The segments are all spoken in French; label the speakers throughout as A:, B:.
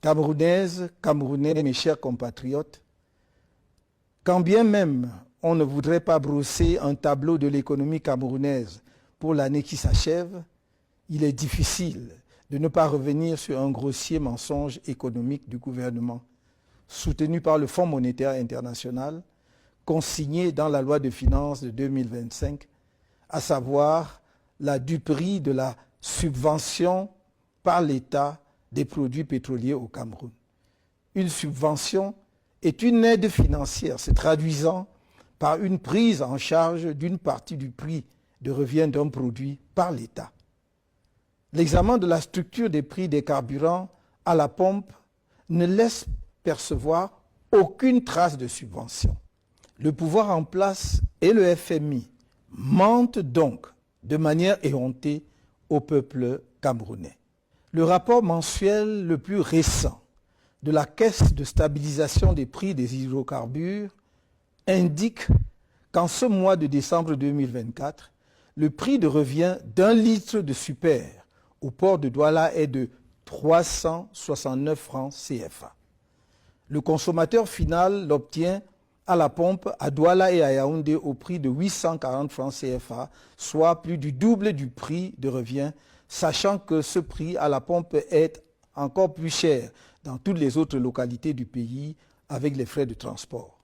A: Camerounaises, Camerounais, mes chers compatriotes, quand bien même on ne voudrait pas brosser un tableau de l'économie camerounaise pour l'année qui s'achève, il est difficile de ne pas revenir sur un grossier mensonge économique du gouvernement, soutenu par le Fonds monétaire international, consigné dans la loi de finances de 2025, à savoir la duperie de la subvention par l'État des produits pétroliers au Cameroun. Une subvention est une aide financière se traduisant par une prise en charge d'une partie du prix de revient d'un produit par l'État. L'examen de la structure des prix des carburants à la pompe ne laisse percevoir aucune trace de subvention. Le pouvoir en place et le FMI mentent donc de manière éhontée au peuple camerounais. Le rapport mensuel le plus récent de la Caisse de stabilisation des prix des hydrocarbures indique qu'en ce mois de décembre 2024, le prix de revient d'un litre de super au port de Douala est de 369 francs CFA. Le consommateur final l'obtient à la pompe à Douala et à Yaoundé au prix de 840 francs CFA, soit plus du double du prix de revient, sachant que ce prix à la pompe est encore plus cher dans toutes les autres localités du pays avec les frais de transport.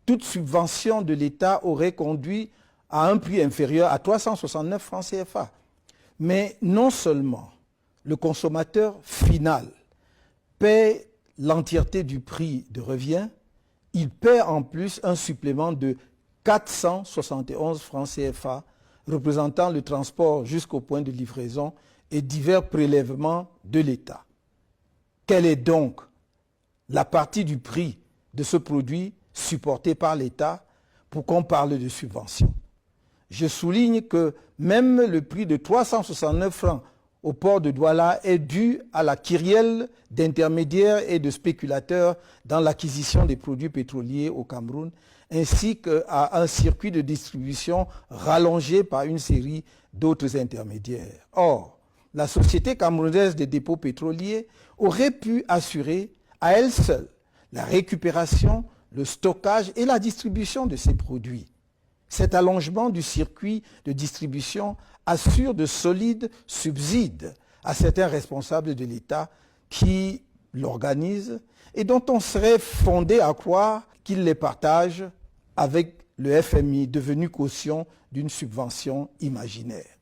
A: Toute subvention de l'État aurait conduit à un prix inférieur à 369 francs CFA. Mais non seulement le consommateur final paie l'entièreté du prix de revient, il paie en plus un supplément de 471 francs CFA, représentant le transport jusqu'au point de livraison et divers prélèvements de l'État. Quelle est donc la partie du prix de ce produit supporté par l'État pour qu'on parle de subvention? Je souligne que même le prix de 369 francs au port de Douala est dû à la kyrielle d'intermédiaires et de spéculateurs dans l'acquisition des produits pétroliers au Cameroun, ainsi qu'à un circuit de distribution rallongé par une série d'autres intermédiaires. Or, la Société camerounaise des dépôts pétroliers aurait pu assurer à elle seule la récupération, le stockage et la distribution de ces produits. Cet allongement du circuit de distribution assure de solides subsides à certains responsables de l'État qui l'organisent et dont on serait fondé à croire qu'ils les partagent avec le FMI, devenu caution d'une subvention imaginaire.